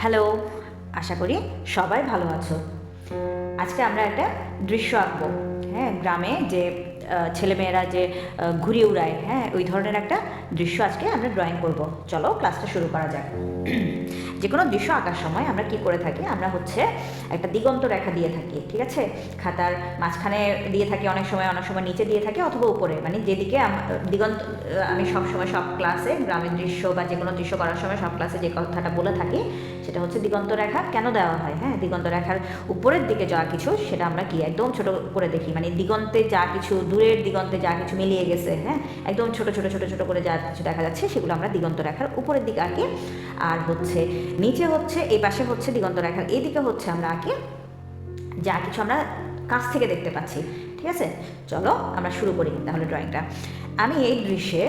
Hello, আশা করি সবাই ভালো আছো। আজকে আমরা একটা দৃশ্য আঁকবো। হ্যাঁ, গ্রামে যে ছেলেমেয়েরা যে ঘুড়ি উড়ায়, হ্যাঁ, ওই ধরনের একটা দৃশ্য আজকে আমরা ড্রয়িং করব। চলো ক্লাসটা শুরু করা যাক। যে কোনো দৃশ্য আঁকার সময় আমরা কি করে থাকি, আমরা হচ্ছে একটা দিগন্ত রেখা দিয়ে থাকি, ঠিক আছে? খাতার মাঝখানে দিয়ে থাকি, অনেক সময় নিচে দিয়ে থাকি, অথবা উপরে, মানে যেদিকে দিগন্ত। আমি সবসময় সব ক্লাসে গ্রামের দৃশ্য বা যে কোনো দৃশ্য করার সময় সব ক্লাসে যে কথাটা বলে থাকি সেটা হচ্ছে দিগন্ত রেখা কেন দেওয়া হয়। হ্যাঁ, দিগন্ত রেখার উপরের দিকে যা কিছু সেটা আমরা কি একদম ছোট করে দেখি, মানে দিগন্তে যা কিছু, দূরের দিগন্তে যা কিছু মিলিয়ে গেছে, হ্যাঁ, একদম ছোট ছোট ছোট ছোট করে যা কিছু দেখা যাচ্ছে সেগুলো আমরা দিগন্ত রেখার উপরের দিকে আঁকি। আর হচ্ছে নিচে হচ্ছে, এই পাশে হচ্ছে দিগন্ত রেখার এইদিকে হচ্ছে আমরা আঁকি যা কিছু আমরা কাছ থেকে দেখতে পাচ্ছি। ঠিক আছে, চলো আমরা শুরু করি তাহলে ড্রয়িংটা। আমি এই দৃশ্যে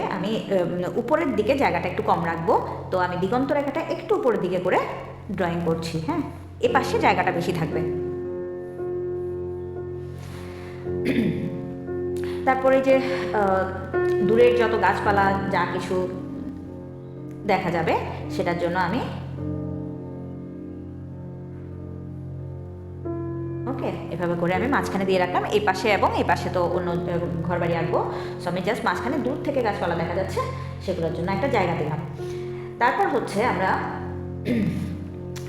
উপরের দিকে জায়গাটা একটু কম রাখবো, তো আমি দিগন্ত রেখাটা একটু উপরের দিকে করে ড্রয়িং করছি। হ্যাঁ, এ পাশে জায়গাটা বেশি থাকবে। তারপরে যে দূরের যত গাছপালা যা কিছু দেখা যাবে সেটার জন্য আমি ওকে এভাবে করে আমি মাঝখানে দিয়ে রাখলাম, এই পাশে এবং এই পাশে তো অন্য ঘর বাড়ি আঁকবো। সো আমি জাস্ট মাঝখানে দূর থেকে গাছপালা দেখা যাচ্ছে সেগুলোর জন্য একটা জায়গা দিলাম। তারপর হচ্ছে আমরা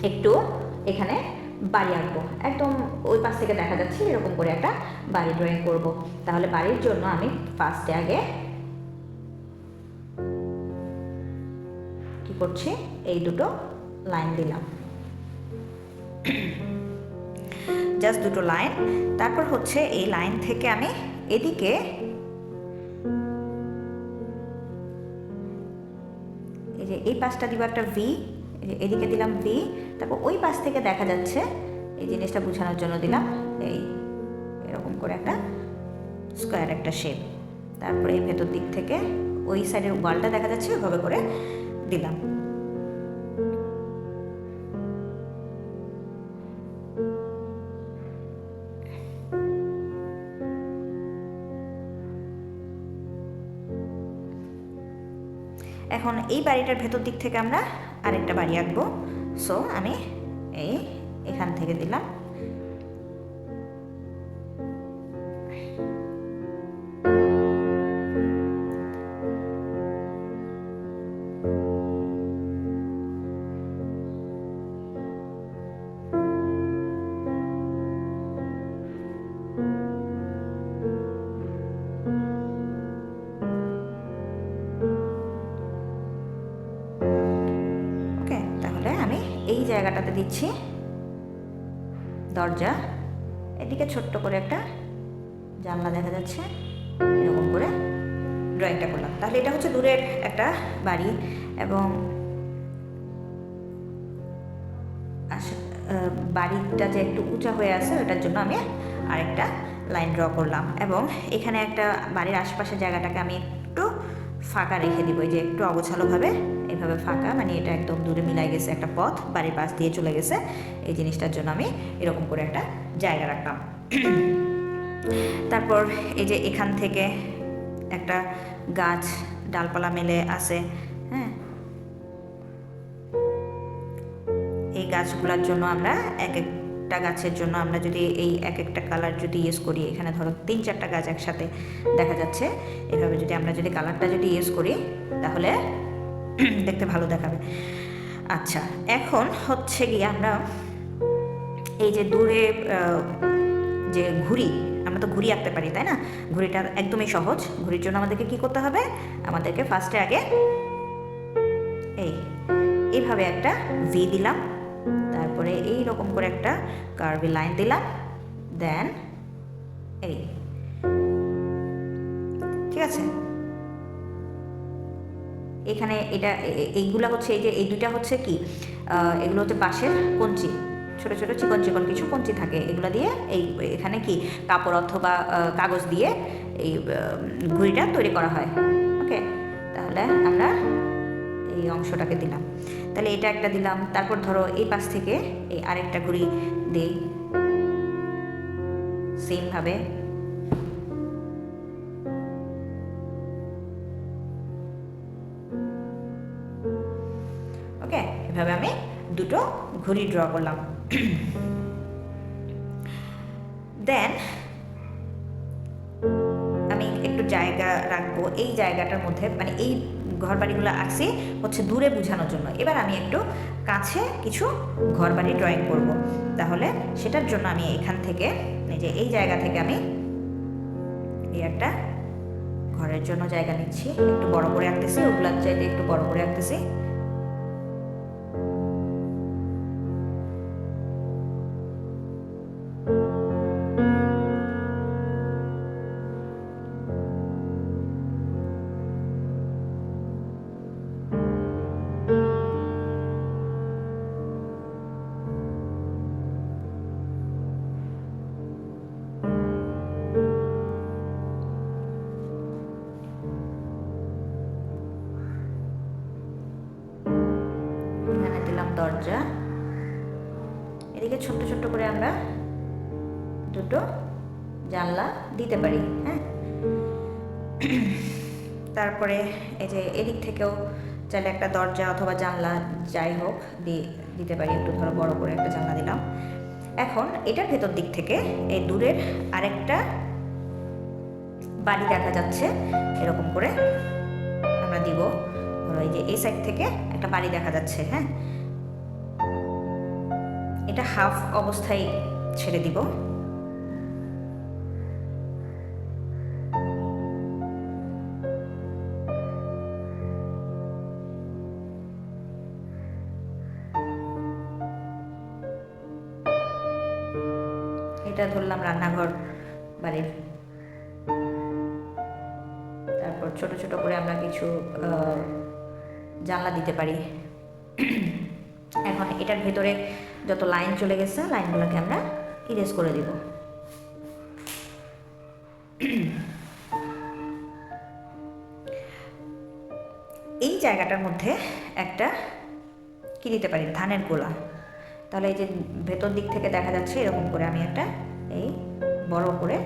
একটু এখানে বাড়ি আঁকবো, একদম ওই পাশ থেকে দেখা যাচ্ছে এরকম করে একটা বাড়ি ড্রয়িং করব। তাহলে বাড়ির জন্য আমি ফার্স্টে আগে কি করছি, এই দুটো লাইন দিলাম, জাস্ট দুটো লাইন। তারপর হচ্ছে এই লাইন থেকে আমি এদিকে এই যে এই পাশটা দিব একটা ভি, এদিকে দিলাম ভি। তারপর ওই পাশ থেকে দেখা যাচ্ছে, এই জিনিসটা বোঝানোর জন্য দিলাম এই এরকম করে একটা স্কোয়ার একটা শেপ। তারপরে এই ভেতর দিক থেকে ওই সাইডের ওয়ালটা দেখা যাচ্ছে ওইভাবে করে দিলাম। এখন এই বাড়িটার ভেতর দিক থেকে আমরা আরেকটা বাড়ি আঁকবো। সো আমি এখান থেকে দিলাম। এই জায়গাটাতে দিচ্ছি দরজা, এদিকে ছোট্ট করে একটা জানলা দেখা যাচ্ছে, এরকম করে ড্রয়িংটা করলাম। তাহলে এটা হচ্ছে দূরের একটা বাড়ি, এবং বাড়িটা যে একটু উঁচা হয়ে আছে ওটার জন্য আমি আরেকটা লাইন ড্র করলাম। এবং এখানে একটা বাড়ির আশপাশের জায়গাটাকে আমি একটু ফাঁকা রেখে দিব, এই যে একটু অগোছালোভাবে এইভাবে ফাঁকা, মানে এটা একদম দূরে মিলাই গেছে একটা পথ, বাড়ির পাশ দিয়ে চলে গেছে। এই জিনিসটার জন্য আমি এরকম করে একটা জায়গা রাখলাম। তারপর এই যে এখান থেকে একটা গাছ ডালপালা মেলে আছে, হ্যাঁ, এই গাছগুলোর জন্য আমরা এক একটা গাছের জন্য আমরা যদি এই এক একটা কালার যদি ইউজ করি, এখানে ধরো 3-4টা গাছ একসাথে দেখা যাচ্ছে, এভাবে যদি আমরা যদি কালারটা যদি ইউজ করি তাহলে দেখতে ভালো দেখাবে। আচ্ছা, এখন হচ্ছে গিয়ে আমরা এই যে দূরে যে ঘুড়ি, আমরা তো ঘুড়ি আঁকতে পারি তাই না? ঘুড়িটা একদমই সহজ। ঘুড়ির জন্য আমাদেরকে কি করতে হবে, আমাদেরকে ফার্স্টে আগে এইভাবে একটা ভি দিলাম, তারপরে এই রকম করে একটা কার্ভি লাইন দিলাম, দেন এই, ঠিক আছে। এখানে এটা এইগুলা হচ্ছে এই যে এই দুইটা হচ্ছে কি, এগুলো হচ্ছে বাঁশের কঞ্চি, ছোট ছোট চিকন চিকন কিছু কঞ্চি থাকে, এগুলো দিয়ে এই এখানে কি কাপড় অথবা কাগজ দিয়ে এই ঘুড়িটা তৈরি করা হয়। ওকে, তাহলে আমরা এই অংশটাকে দিলাম, তাহলে এটা একটা দিলাম। তারপর ধরো এই পাশ থেকে এই আরেকটা ঘুড়ি দিই সেমভাবে। ওকে, এভাবে আমি দুটো ঘুড়ি ড্র করলাম। দেন আমি একটু জায়গা রাখবো এই জায়গাটার মধ্যে, মানে এই ঘরবাড়িগুলো আঁকছি হচ্ছে দূরে বোঝানোর জন্য। এবার আমি একটু কাছে কিছু ঘরবাড়ি ড্রয়িং করব। তাহলে সেটার জন্য আমি এখান থেকে এই যে এই জায়গা থেকে আমি এই একটা ঘরের জন্য জায়গা নিচ্ছি, একটু বড় করে আঁকতেছি, ওগুলার চাইতে একটু বড় করে আঁকতেছি। দরজা, এদিকে ছোট্ট ছোট্ট করে আমরা দুটো জানলা দিতে পারি। হ্যাঁ, তারপরে এই যে এদিক থেকেও চাইলে একটা দরজা অথবা জানলা যাই হোক দিতে পারি। একটু ধরো বড় করে একটা জানলা দিলাম। এখন এটার ভেতর দিক থেকে এই দূরের আরেকটা বাড়ি দেখা যাচ্ছে, এরকম করে আমরা দিব। ধরো এই যে এই সাইড থেকে একটা বাড়ি দেখা যাচ্ছে। হ্যাঁ, এটা হাফ অবস্থায় ছেড়ে দিব। এটা ধরলাম রান্নাঘর বাড়ির। তারপর ছোট ছোট করে আমরা কিছু জানলা দিতে পারি। এখন এটার ভেতরে যত লাইন চলে গেছে লাইনগুলোকে আমরা ইরেজ করে দিব। এই জায়গাটার মধ্যে একটা কি দিতে পারি, ধানের গোলা। তাহলে এই যে ভেতর দিক থেকে দেখা যাচ্ছে এরকম করে আমি একটা এই বড় করে,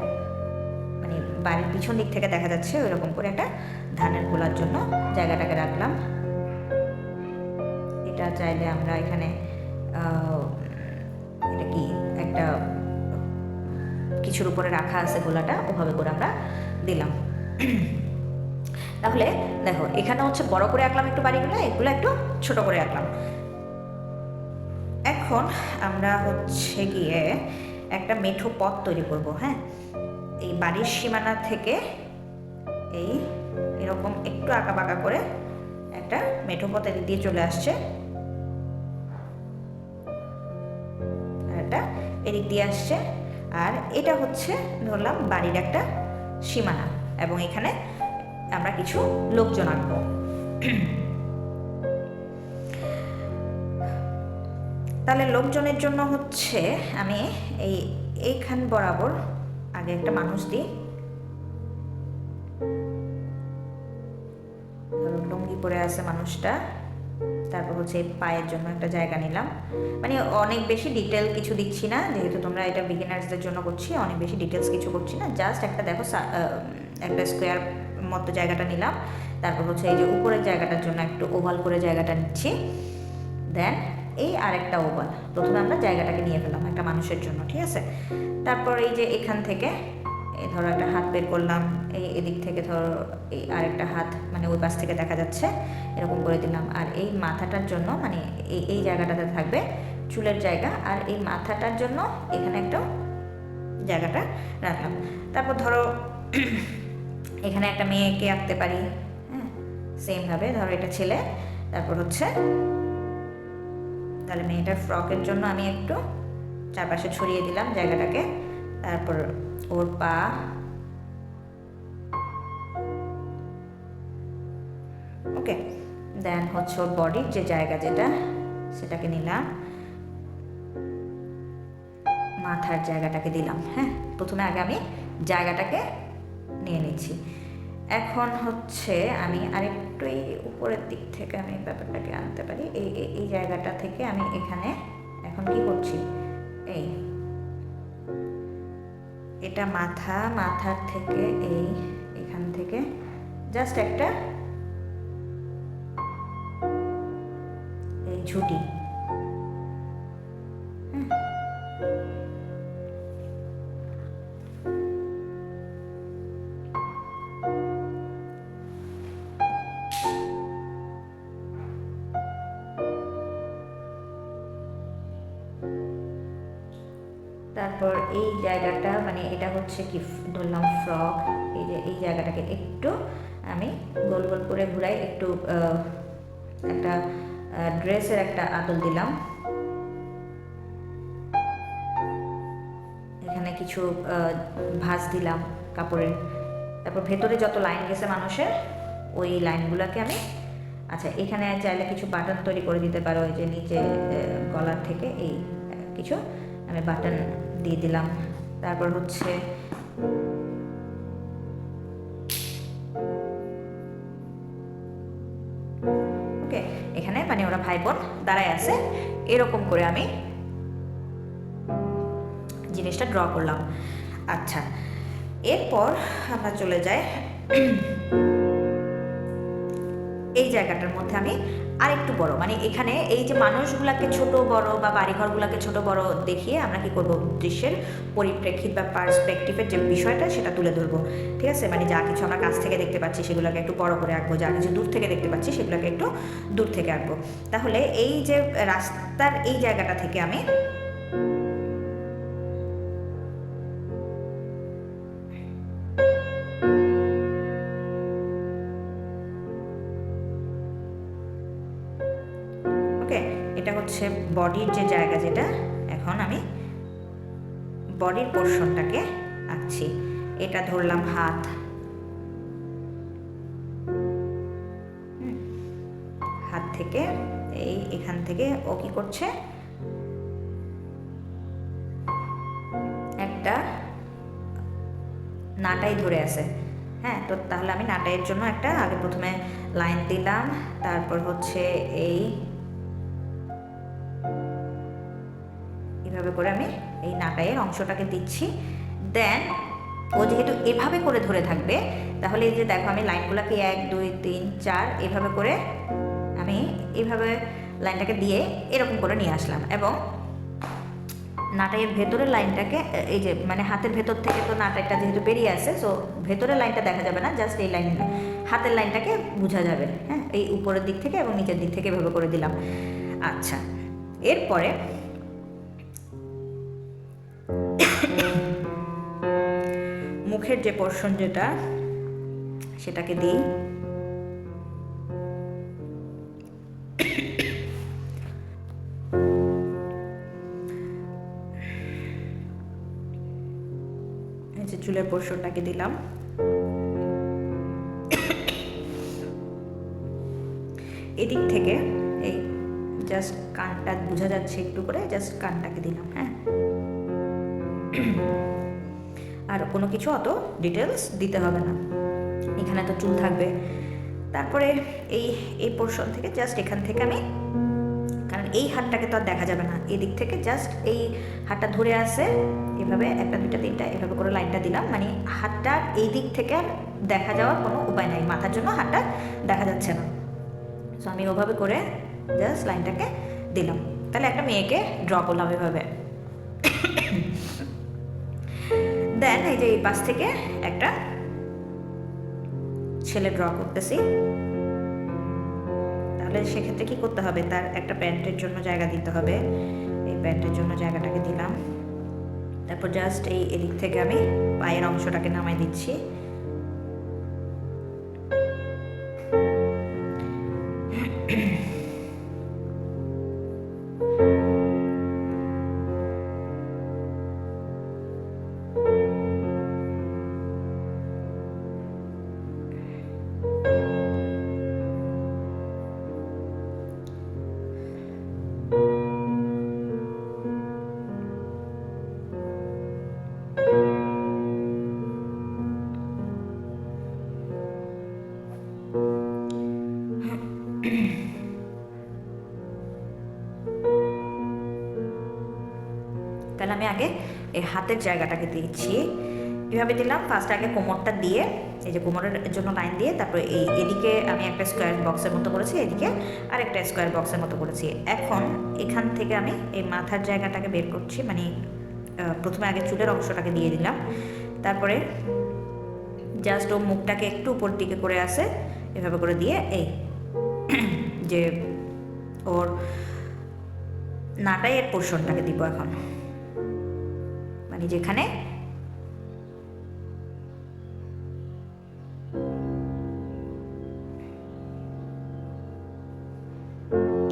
মানে বাড়ির পিছন দিক থেকে দেখা যাচ্ছে ওইরকম করে একটা ধানের গোলার জন্য জায়গাটাকে রাখলাম। এটা চাইলে আমরা এখানে এটা কি একটা কিছুর উপরে রাখা আছে গোলাটা, ওভাবে করে আমরা দিলাম। তাহলে দেখো এখানে হচ্ছে বড় করে আঁকলাম একটু বাড়িগুলো, এগুলো একটু ছোট করে আঁকলাম। এখন আমরা হচ্ছে গিয়ে একটা মেঠো পথ তৈরি করব। হ্যাঁ, এই বাড়ির সীমানা থেকে এই এরকম একটু আঁকা বাঁকা করে একটা মেঠো পথ এদিক দিয়ে চলে আসছে, আর একটা এদিক দিয়ে আসছে। আর এটা হচ্ছে ধরলাম বাড়ির একটা সীমানা, এবং এখানে আমরা কিছু লোকজন আঁকবো। তাহলে লোকজনের জন্য হচ্ছে আমি এইখান বরাবর আগে একটা মানুষ দিই। ধরো লুঙ্গি পরে আছে মানুষটা। তারপর হচ্ছে পায়ের জন্য একটা জায়গা নিলাম। মানে অনেক বেশি ডিটেল কিছু দিচ্ছি না, যেহেতু তোমরা এটা বিগিনার্সদের জন্য করছি, অনেক বেশি ডিটেলস কিছু করছি না। জাস্ট একটা দেখো একটা স্কোয়ার মতো জায়গাটা নিলাম। তারপর হচ্ছে এই যে উপরের জায়গাটার জন্য একটু ওভাল করে জায়গাটা নিচ্ছি। দেন এই আরেকটা ওভাল, প্রথমে আমরা জায়গাটাকে নিয়ে ফেলাম একটা মানুষের জন্য, ঠিক আছে। তারপর এই যে এখান থেকে এই ধরো একটা হাত বের করলাম, এদিক থেকে ধরো এই আরেকটা হাত, মানে ওই পাশ থেকে দেখা যাচ্ছে, এরকম করে দিলাম। আর এই মাথাটার জন্য মানে এই জায়গাটাতে থাকবে চুলের জায়গা, আর এই মাথাটার জন্য এখানে একটা জায়গাটা রাখলাম। তারপর ধরো এখানে একটা মেয়েকে আঁকতে পারি। হ্যাঁ, সেমভাবে ধরো এটা ছেলে। তারপর হচ্ছে তাহলে মেয়েটার ফ্রকের জন্য আমি একটু চারপাশে ছড়িয়ে দিলাম জায়গাটাকে। তারপর ওর পা, ওকে। দেন হচ্ছে ওর বডির যে জায়গা যেটা সেটাকে নিলাম, মাথার জায়গাটাকে দিলাম। হ্যাঁ, প্রথমে আগে আমি জায়গাটাকে নিয়ে নিচ্ছি। এখন হচ্ছে আমি আরেকটু এই উপরের দিক থেকে আমি ব্যাপারটাকে আনতে পারি। এই জায়গাটা থেকে আমি এখানে এখন কি করছি, এটা মাথার থেকে এখান থেকে জাস্ট একটা এই ঝুঁটি। তারপর এই জায়গাটা মানে এটা হচ্ছে কি ধরলাম ফ্রক, এই যে এই জায়গাটাকে একটু আমি গোল গোল করে ঘুরাই, একটু একটা ড্রেসের একটা আঁচল দিলাম, এখানে কিছু ভাঁজ দিলাম কাপড়ের। তারপর ভেতরে যত লাইন গেছে মানুষের ওই লাইনগুলোকে আমি, আচ্ছা এখানে চাইলে কিছু বাটন তৈরি করে দিতে পারো, ওই যে নিচে গলার থেকে এই কিছু আমি বাটন দিয়ে দিলাম। তারপর হচ্ছে ওকে, এখানে মানে ওরা ভাই বোন দাঁড়ায় আছে এরকম করে আমি জিনিসটা ড্র করলাম। আচ্ছা, এরপর আমরা চলে যাই এই জায়গাটার মধ্যে আমি আরেকটু বড়, মানে এখানে এই যে মানুষগুলাকে ছোট বড় বা বাড়িঘরগুলোকে ছোট বড় দেখিয়ে আমরা কি করব, দৃশ্যের পরিপ্রেক্ষিত বা পার্সপেক্টিভের যে বিষয়টা সেটা তুলে ধরবো। ঠিক আছে, মানে যা কিছু আমরা কাছ থেকে দেখতে পাচ্ছি সেগুলোকে একটু বড় করে আঁকবো, যা কিছু দূর থেকে দেখতে পাচ্ছি সেগুলোকে একটু দূর থেকে আঁকবো। তাহলে এই যে রাস্তার এই জায়গাটা থেকে আমি এটা হচ্ছে বডির যে জায়গা, যেটা এখন আমি বডির পোর্শনটাকে আঁকছি। এটা ধরলাম হাত, হাত থেকে এই এখান থেকে ও কি করছে, একটা নাটাই ধরে আছে। হ্যাঁ, তো তাহলে আমি নাটাইয়ের জন্য একটা আগে প্রথমে লাইন দিলাম, তারপর হচ্ছে এইভাবে করে আমি এই নাটাইয়ের অংশটাকে দিচ্ছি। দেন ও যেহেতু এভাবে করে ধরে থাকবে, তাহলে এই যে দেখো আমি লাইনগুলোকে 1 2 3 4 এভাবে করে আমি এইভাবে লাইনটাকে দিয়ে এরকম করে নিয়ে আসলাম, এবং নাটাইয়ের ভেতরের লাইনটাকে এই যে মানে হাতের ভেতর থেকে তো নাটাইটা যেহেতু বেরিয়ে আসে, সো ভেতরের লাইনটা দেখা যাবে না, জাস্ট এই লাইন হাতের লাইনটাকে বোঝা যাবে। হ্যাঁ, এই উপরের দিক থেকে এবং নিচের দিক থেকে এভাবে করে দিলাম। আচ্ছা, এরপরে মুখের যে পোর্শন যেটা সেটাকে দিই। এই যে চুলের পোর্শনটাকে দিলাম। এদিক থেকে এই জাস্ট কানটা বোঝা যাচ্ছে একটু করে, জাস্ট কানটাকে দিলাম। হ্যাঁ, আর কোনো কিছু অত ডিটেলস দিতে হবে না, এখানে তো চুল থাকবে। তারপরে এই পোর্শন থেকে জাস্ট এখান থেকে আমি, কারণ এই হাতটাকে তো আর দেখা যাবে না, এই দিক থেকে জাস্ট এই হাতটা ধরে আসে এভাবে 1 2 3 4 এভাবে করে লাইনটা দিলাম। মানে হাতটা এই দিক থেকে আর দেখা যাওয়ার কোনো উপায় নাই, মাথার জন্য হাতটা দেখা যাচ্ছে না, সো আমি ওভাবে করে জাস্ট লাইনটাকে দিলাম। তাহলে একটা মেয়েকে ড্র করলাম এভাবে। দেন এই যে এই পাশ থেকে একটা ছেলে ড্র করতেছি। তাহলে সেক্ষেত্রে কি করতে হবে, তার একটা প্যান্টের জন্য জায়গা দিতে হবে, এই প্যান্টের জন্য জায়গাটাকে দিলাম। তারপর জাস্ট এই এদিক থেকে আমি পায়ের অংশটাকে নামাই দিচ্ছি। তাহলে আমি আগে এই হাতের জায়গাটাকে দিয়েছি, এভাবে দিলাম। ফার্স্ট আগে কোমরটা দিয়ে, এই যে কোমরের জন্য লাইন দিয়ে, তারপরে এদিকে আমি একটা স্কোয়ার বক্সের মতো করেছি, এদিকে আর একটা স্কোয়ার বক্সের মতো করেছি। এখন এখান থেকে আমি এই মাথার জায়গাটাকে বের করছি, মানে প্রথমে আগে চুলের অংশটাকে দিয়ে দিলাম, তারপরে জাস্ট ও মুখটাকে একটু উপর দিকে করে আসে এভাবে করে দিয়ে এই যে ওর নাটাইয়ের পোর্শনটাকে দিব এখন, মানে যেখানে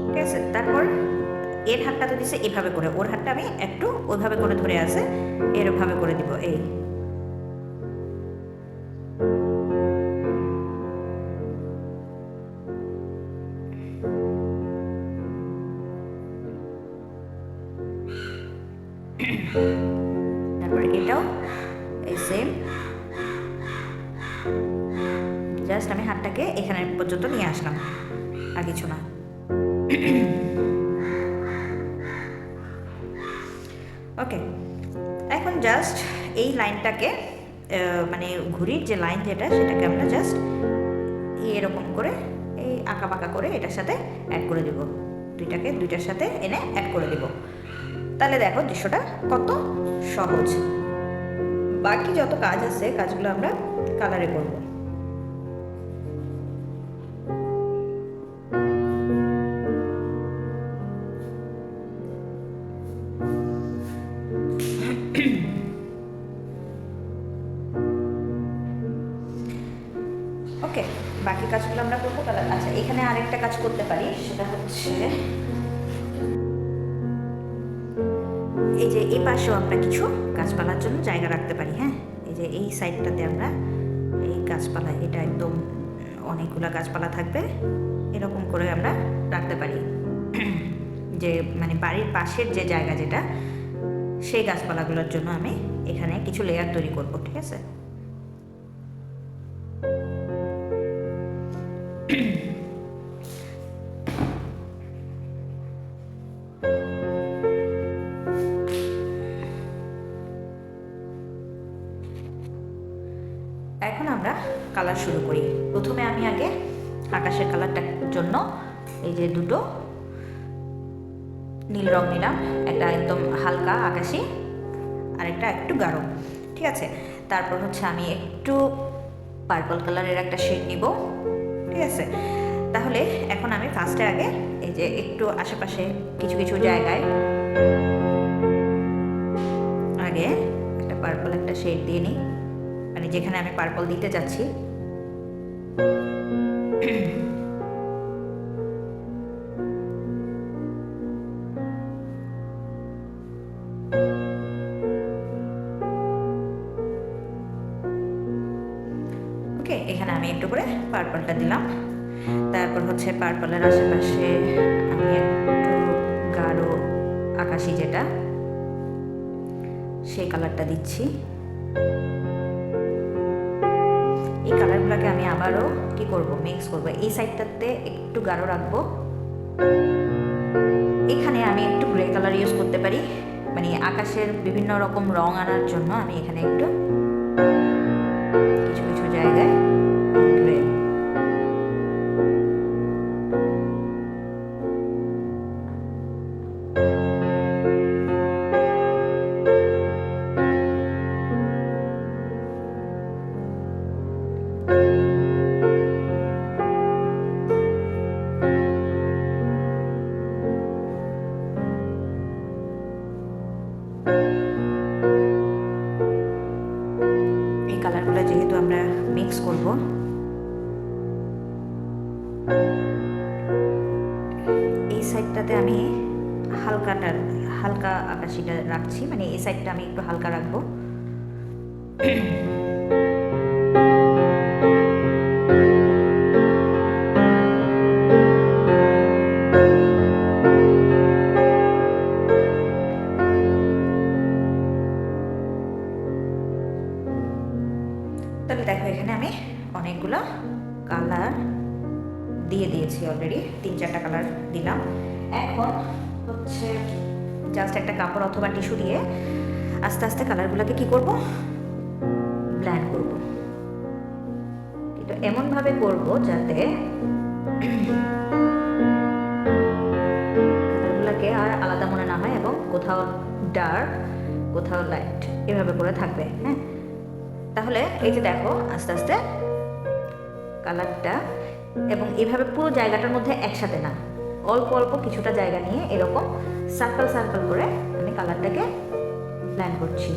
ঠিক আছে। তারপর এর হাতটা তো দিছে এভাবে করে, ওর হাতটা আমি একটু ওইভাবে করে ধরে আসে এরভাবে করে দিব এই। তারপরে এটাও এই সেম, জাস্ট আমি হাতটাকে এখানে পর্যন্ত নিয়ে আসলাম, আর কিছু না। ওকে, এখন জাস্ট এই লাইনটাকে মানে ঘুড়ির যে লাইন যেটা, সেটাকে আমরা জাস্ট এরকম করে এই আঁকা বাঁকা করে এটার সাথে অ্যাড করে দেব, দুইটাকে দুইটার সাথে এনে অ্যাড করে দেব। তাহলে দেখো দৃশ্যটা কত সহজ। বাকি যত কাজ আছে কাজগুলো আমরা কালারে করব। ওকে, বাকি কাজগুলো আমরা করবো কালার। আচ্ছা, এখানে আরেকটা কাজ করতে পারি, সেটা হচ্ছে এই যে এই পাশেও আমরা কিছু গাছপালার জন্য জায়গা রাখতে পারি। হ্যাঁ, এই যে এই সাইডটাতে আমরা এই গাছপালা, এটা একদম অনেকগুলো গাছপালা থাকবে, এরকম করে আমরা রাখতে পারি। যে মানে বাড়ির পাশের যে জায়গা যেটা, সেই গাছপালাগুলোর জন্য আমি এখানে কিছু লেয়ার তৈরি করব। ঠিক আছে, এখন আমরা কালার শুরু করি। প্রথমে আমি আগে আকাশের কালারটার জন্য এই যে দুটো নীল রং নিলাম, একটা একদম হালকা আকাশি আর একটা একটু গাঢ়। ঠিক আছে, তারপর হচ্ছে আমি একটু পার্পল কালারের একটা শেড নিব। ঠিক আছে, তাহলে এখন আমি ফার্স্টে আগে এই যে একটু আশেপাশে কিছু কিছু জায়গায় আগে একটা পার্পল একটা শেড দিয়ে নিই, মানে যেখানে আমি পার্পল দিতে যাচ্ছি। ওকে, এখানে আমি একটু করে পার্পলটা দিলাম। তারপর হচ্ছে পার্পলের আশেপাশে আমি একটু গাঢ় আকাশি যেটা, সেই কালারটা দিচ্ছি। এই কালারগুলোকে আমি আবারও কি করব, মিক্স করব। এই সাইডটাতে একটু গাঢ় রাখবো, এখানে আমি একটু গ্রে কালার ইউজ করতে পারি, মানে আকাশের বিভিন্ন রকম রং আনার জন্য আমি এখানে একটু কিছু কিছু জায়গায় গ্রে। এই কালারগুলো যেহেতু আমরা মিক্স করব, এই সাইডটাতে আমি হালকা আকাশিটা রাখছি, মানে এই সাইডটা আমি একটু হালকা রাখবো। তাহলে দেখো এখানে আমি অনেকগুলো কালার দিয়ে দিয়েছি অলরেডি, 3-4টা কালার দিলাম। এখন হচ্ছে জাস্ট একটা কাপড় অথবা টিস্যু দিয়ে আস্তে আস্তে কালারগুলোকে কি করব, এমনভাবে করব যাতে কালারগুলোকে আর আলাদা মনে না হয় এবং কোথাও ডার্ক কোথাও লাইট এভাবে করে থাকবে। হ্যাঁ, তাহলে এই যে দেখো আস্তে আস্তে কালারটা, এবং এভাবে পুরো জায়গাটার মধ্যে একসাথে না, অল্প অল্প কিছুটা জায়গা নিয়ে এরকম সার্কেল সার্কেল করে আমি কালারটাকে ব্লেন্ড করছি।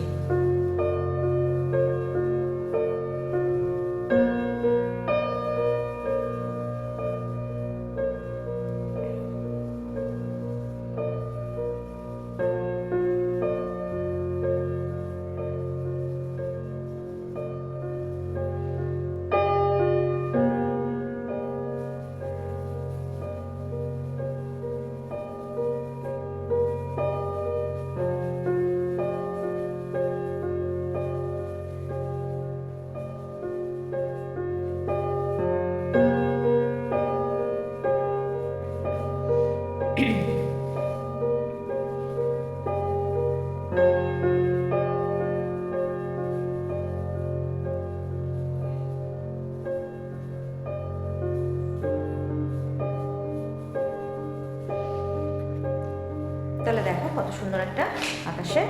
তাহলে দেখো কত সুন্দর একটা আকাশের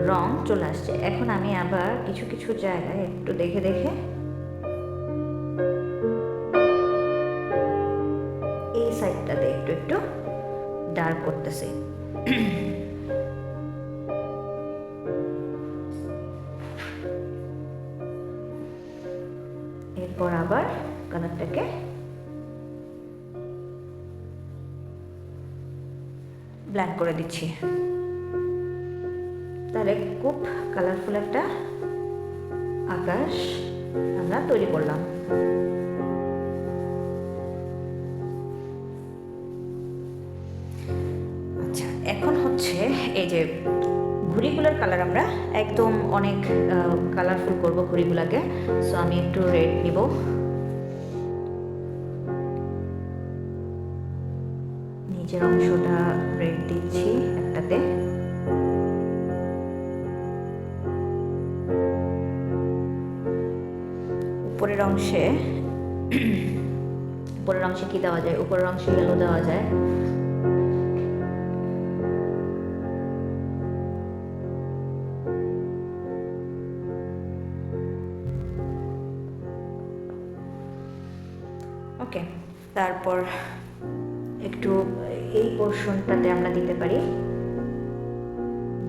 রং চলে আসছে। এখন আমি আবার কিছু কিছু জায়গায় একটু দেখে দেখে এই সাইডটাতে একটু একটু ডার্ক করতেছি। এরপর আবার কালারটাকে ব্ল্যাক করে দিচ্ছি। তাহলে খুব কালারফুল একটা আকাশ আমরা তৈরি করলাম। আচ্ছা, এখন হচ্ছে এই যে ঘুড়িগুলোর কালার আমরা একদম অনেক কালারফুল করব ঘুড়িগুলোকে। সো আমি একটু রেড নিব, নিচের অংশটা রেড দিচ্ছি একটাতে, উপরের অংশে কি দেওয়া যায়, উপরের অংশে ইয়েলো দেওয়া যায়। ওকে, তারপর একটু এই পোর্শনটাতে আমরা দিতে পারি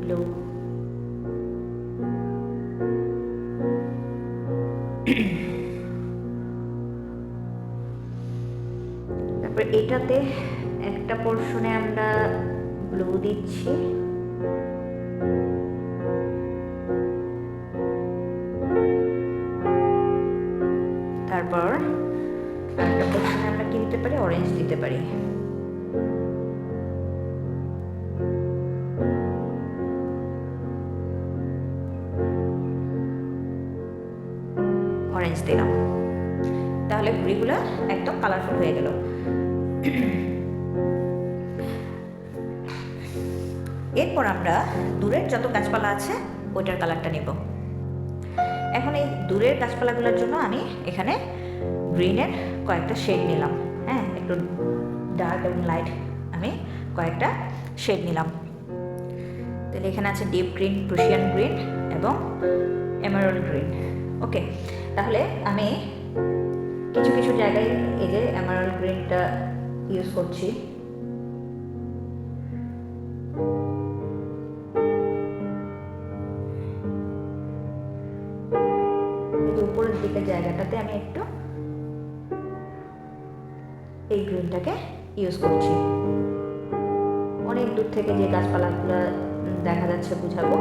ব্লু। তারপর এটাতে একটা পোর্শনে আমরা ব্লু দিচ্ছি, তারপর একটা পোর্শনে আমরা কি দিতে পারি, অরেঞ্জ দিতে পারি। অরেঞ্জ দিলাম, তাহলে ঘুড়িগুলো একদম কালারফুল হয়ে গেল। এরপর আমরা দূরের যত গাছপালা আছে ওইটার কালারটা নেব। এখন এই দূরের গাছপালাগুলোর জন্য আমি এখানে গ্রিনের কয়েকটা শেড নিলাম। হ্যাঁ, একটু ডার্ক এবং লাইট আমি কয়েকটা শেড নিলাম। তাহলে এখানে আছে ডিপ গ্রিন, প্রুশিয়ান গ্রিন এবং এমারাল্ড গ্রিন। ওকে, তাহলে আমি কিছু কিছু জায়গায় এই যে এমারাল্ড গ্রিনটা ইউজ করছি। উপরের দিকের জায়গাটাতে আমি একটু এই গ্রিনটাকে ইউজ করছি। অনেক দূর থেকে যে গাছপালাগুলো দেখা যাচ্ছে বুঝাবো,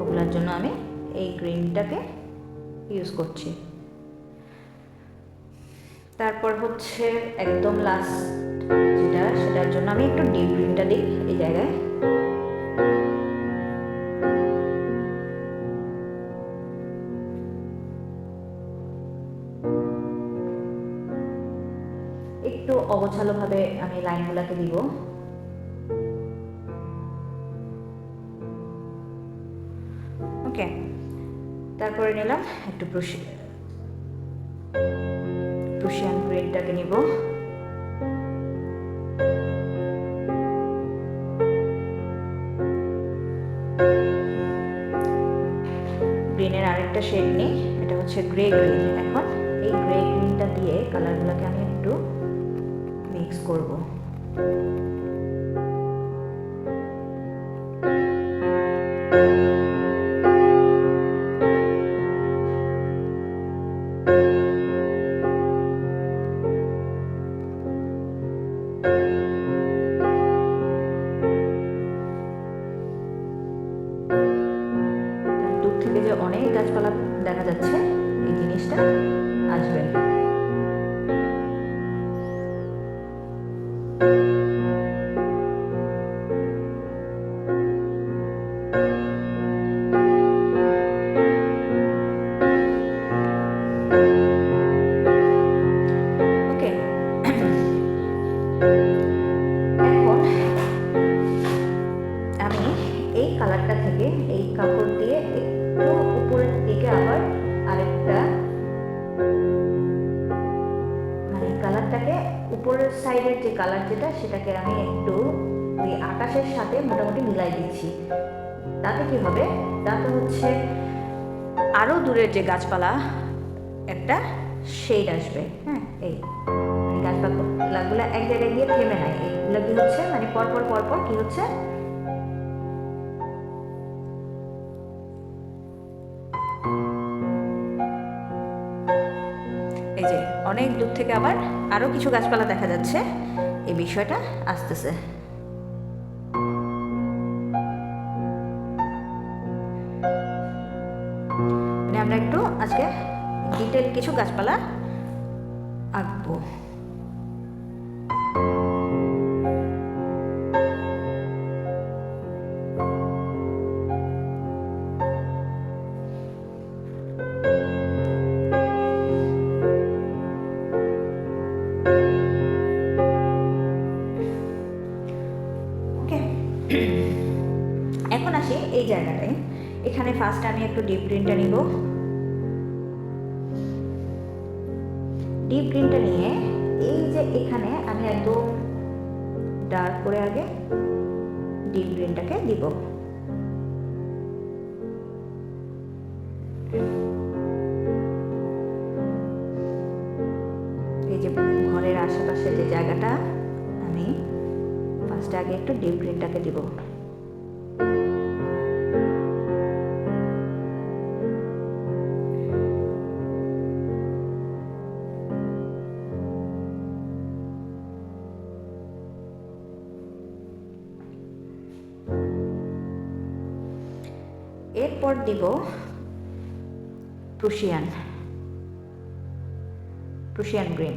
ওগুলোর জন্য আমি এই গ্রিনটাকে ইউজ করছি। তারপর হচ্ছে একদম লাস্ট যেটা, সেটার জন্য আমি একটু ডিপ গ্রিনটা দিই এই জায়গায়। একটু অগোছালোভাবে আমি লাইনগুলোকে দিব। ওকে, তারপরে নিলাম একটু প্রুশিয়ান গ্রিনটাকে নিব। গ্রিনের আরেকটা শেড নিই, এটা হচ্ছে গ্রে গ্রিন। এখন এই গ্রে গ্রিনটা দিয়ে কালারগুলোকে আমি একটু মিক্স করব। দূর থেকে যে অনেক গাছপালা দেখা যাচ্ছে, এই জিনিসটা আসবে। ওকে, এখন আমি এই কালারটা থেকে এই কাপড় দিয়ে একটু উপরের দিকে আবার আরেকটা, মানে কালারটাকে উপরের সাইডের যে কালার যেটা, সেটাকে আমি একটু ওই আকাশের সাথে মোটামুটি মিলাই দিচ্ছি। তাতে কি হবে, তাতে হচ্ছে আরও দূরের যে গাছপালা একটা শেড আসবে। হ্যাঁ, এই গাছপালাগুলো এক জায়গায় গিয়ে থেমে নাই, এইগুলো কি হচ্ছে মানে পরপর পরপর কি হচ্ছে, এই যে অনেক দূর থেকে আবার আরো কিছু গাছপালা দেখা যাচ্ছে। এই বিষয়টা আসতেছে। মানে আমরা একটু আজকে ডিটেল কিছু গাছপালা আঁকবো। এখন আসি এই জায়গাটায়। এখানে ফার্স্ট আমি একটু ডিপ গ্রিনটা নিব। ডিপ গ্রিনটা নিয়ে এই যে এখানে আমি একদম ডার্ক করে আগে ডিপ গ্রিনটাকে দিব। এই যে ঘরের আশেপাশে যে জায়গাটা, আমি ফার্স্ট আগে একটু ডিপ গ্রিনটাকে দিব। এরপর দিব প্রুশিয়ান গ্রিন।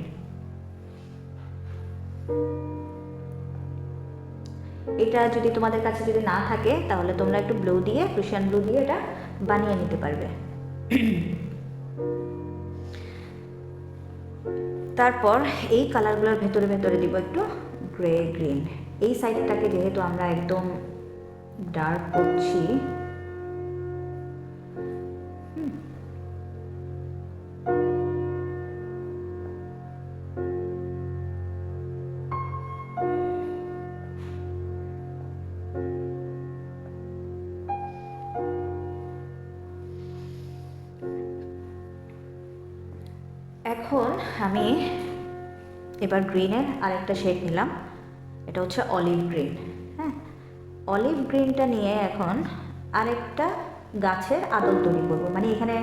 এটা যদি তোমাদের কাছে যদি না থাকে, তাহলে তোমরা একটু ব্লু দিয়ে, প্রুশিয়ান ব্লু দিয়ে এটা বানিয়ে নিতে পারবে। তারপর এই কালারগুলোর ভেতরে ভেতরে দিব একটু গ্রে গ্রিন। এই সাইডটাকে যেহেতু আমরা একদম ডার্ক করছি, এখন আমি এবার গ্রিনের আরেকটা শেড নিলাম, এটা হচ্ছে অলিভ গ্রিন। হ্যাঁ, অলিভ গ্রিনটা নিয়ে এখন আরেকটা গাছের আদল তৈরি করবো। মানে এখানে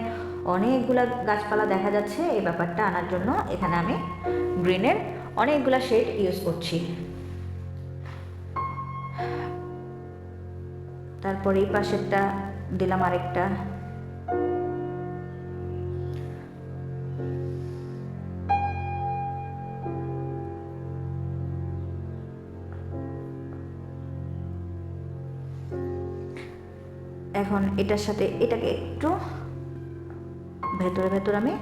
অনেকগুলা গাছপালা দেখা যাচ্ছে, এই ব্যাপারটা আনার জন্য এখানে আমি গ্রিনের অনেকগুলা শেড ইউজ করছি। তারপর এই পাশেরটা দিলাম আরেকটা। এখন এটার সাথে এটাকে একটু ভেতরে ভেতরে আমি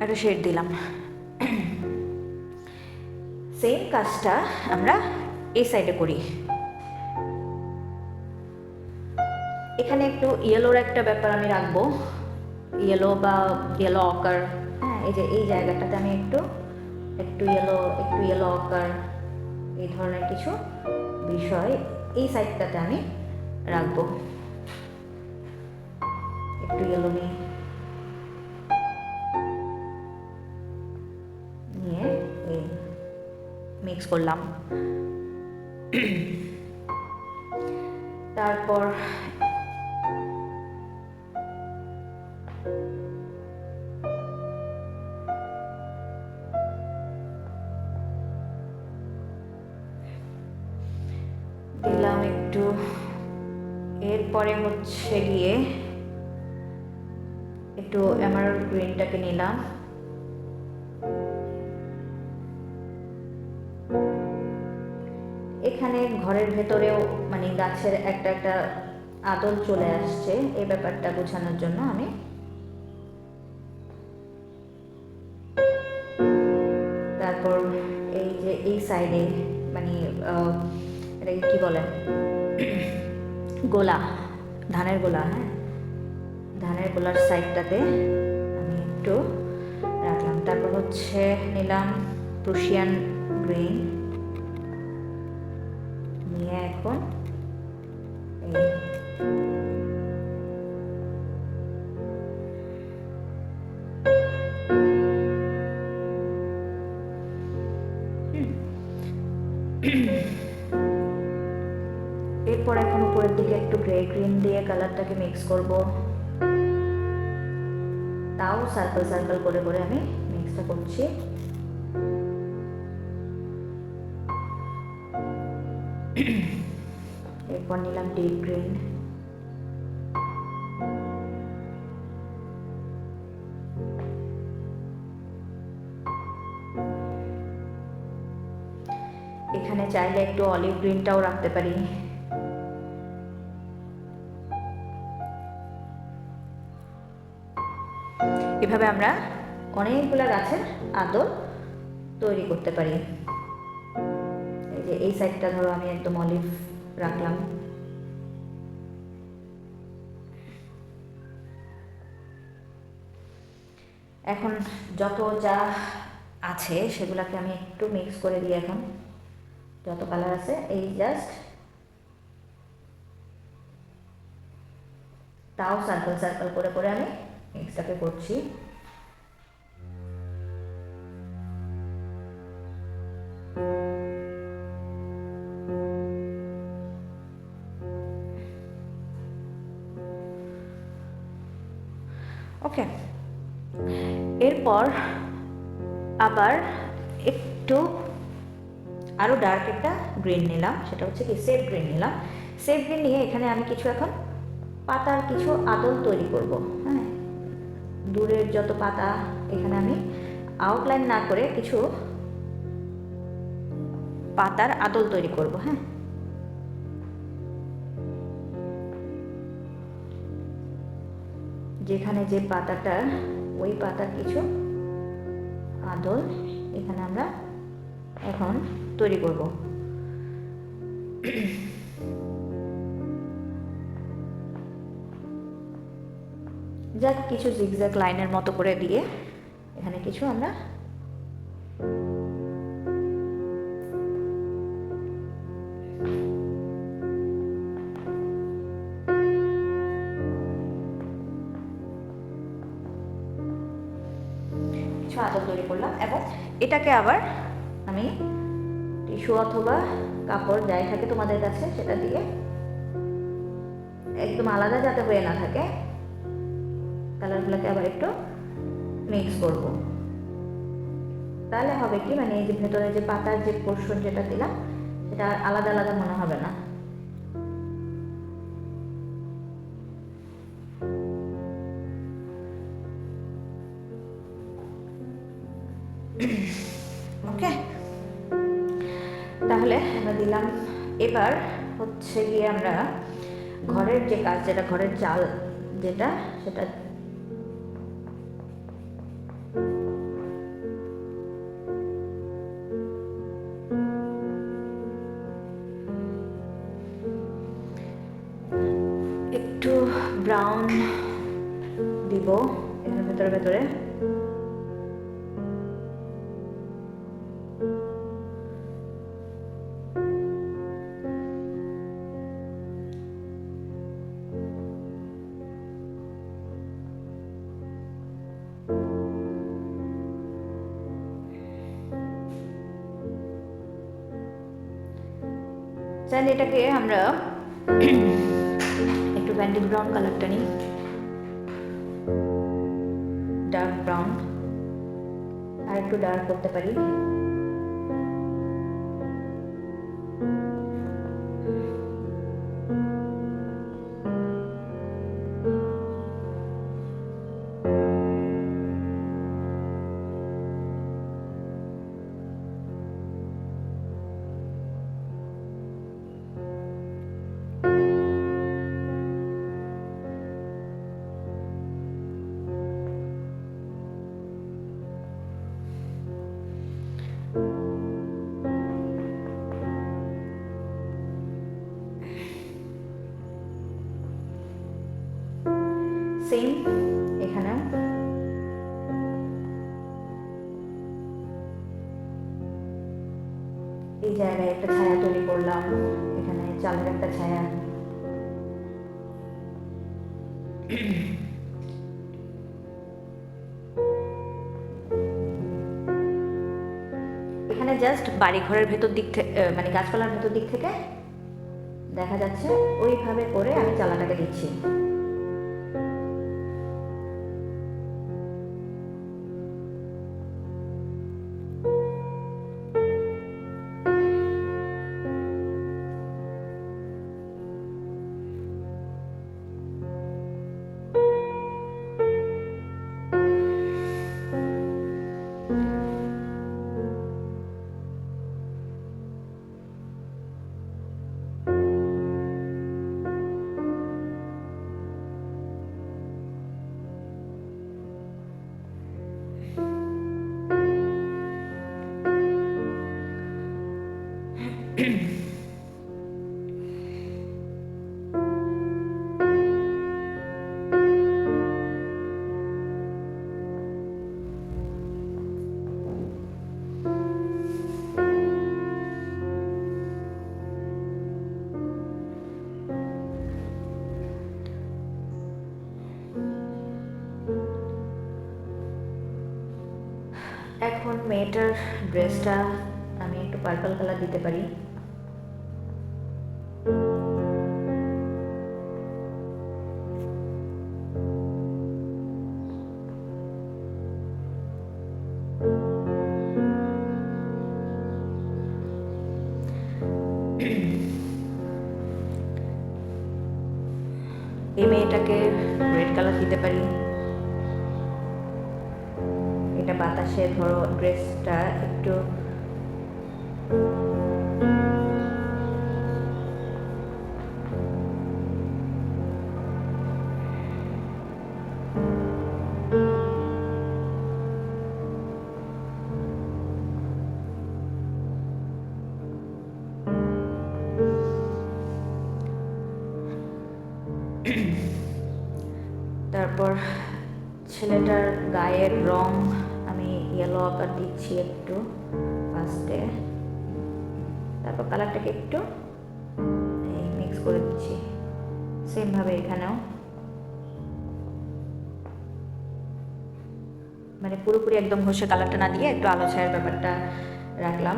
একটা শেড দিলাম। সেম কাজটা আমরা এই সাইডে করি। এখানে একটু ইয়েলোর একটা ব্যাপার আমি রাখবো, ইয়েলো বা ইয়েলো অকার। হ্যাঁ, এই যে এই জায়গাটাতে আমি একটু একটু ইয়েলো অকার, এই ধরনের কিছু বিষয় এই সাইডটাতে আমি রাখবো। একটু ইয়েলো নিয়ে এই মিক্স করলাম। তারপর দিলাম একটু, এরপরে হচ্ছে গিয়ে একটু এমারাল্ড গ্রিনটাকে নিলাম, এখানে ঘরের ভেতরেও মানে গাছের একটা একটা আদল চলে আসছে, এই ব্যাপারটা বোঝানোর জন্য আমি তারপর এই যে এই সাইডে মানে এটাকে কি বলে, গোলা, ধানের গোলা, হ্যাঁ ধানের গোলার সাইডটাতে আমি একটু রাখলাম। তারপর হচ্ছে নিলাম প্রুশিয়ান গ্রিন, নিয়ে এখন এরপর এখন উপরের দিকে একটু গ্রে গ্রিন দিয়ে কালারটাকে মিক্স করব, তাও সার্কেল সার্কেল করে করে আমি মিক্সটা করছি। এরপর নিলাম ডিপ গ্রিন, এখানে চাইলে একটু অলিভ গ্রিনটাও রাখতে পারি। এভাবে আমরা অনেকগুলো গাছের আদল তৈরি করতে পারি। এই যে এই সাইডটা ধরো আমি একদম অলিভ রাখলাম, এখন যত যা আছে সেগুলোকে আমি একটু মিক্স করে দিই। এখন যত কালার আছে এই জাস্ট তাও সার্কেল সার্কেল করে করে আমি মিক্সটাকে করছি। ওকে, এরপর আবার একটু আরও ডার্ক একটা গ্রিন নিলাম, সেটা হচ্ছে কি সেফ গ্রিন নিলাম। সেফ গ্রিন নিয়ে এখানে আমি কিছু এখন পাতার কিছু আদল তৈরি করব। হ্যাঁ, দূরের যত পাতা এখানে আমি আউটলাইন না করে কিছু পাতার আদল তৈরি করব। হ্যাঁ, যেখানে যে পাতাটা, ওই পাতার কিছু আদল এখানে আমরা এখন তৈরি করব। যাক কিছু জিগজ্যাগ লাইনের মতো করে দিয়ে এখানে কিছু আমরা কিছু আদল তৈরি করলাম, এবং এটাকে আবার আমি টিস্যু অথবা কাপড় যাই থাকে তোমাদের কাছে সেটা দিয়ে একদম আলাদা যাতে হয়ে না থাকে কালারগুলোকে আবার একটু মিক্স করব। তাহলে হবে কি, মানে এই যে ভেতরে যে পাতার যে পোর্শন যেটা দিলাম সেটা আলাদা আলাদা মনে হবে না। ওকে, তাহলে আমরা দিলাম। এবার হচ্ছে গিয়ে আমরা ঘরের যে কাজ, যেটা ঘরের চাল যেটা, সেটা একটু ব্রাউন দিব এখানে ভেতরে ভেতরে। চাইলে এটাকে আমরা একটু ভ্যান্ডি ব্রাউন কালারটা নিই, ডার্ক ব্রাউন, আর একটু ডার্ক করতে পারি। সেম এখানেও এই জায়গায় একটা ছায়া তৈরি করলাম, এখানে চালের একটা ছায়া। এখানে জাস্ট বাড়ি ঘরের ভেতর দিক থেকে মানে গাছপালার ভেতর দিক থেকে দেখা যাচ্ছে ওইভাবে করে আমি চালাটাকে দিচ্ছি। এখন মেয়েটার ড্রেসটা আমি একটু পার্পল কালার দিতে পারি। এই মেয়েটাকে রেড কালার দিতে পারি। এটা বাতাসে ধরো ড্রেসটা একটু তারপর ছেলেটার গায়ের রং আমি ইয়েলো আকার দিচ্ছি একটু ফার্স্টে, তারপর কালারটাকে একটু মিক্স করে দিচ্ছি সেমভাবে এখানেও, মানে পুরোপুরি একদম ঘষে কালারটা না দিয়ে একটু আলো ছায়ার ব্যাপারটা রাখলাম।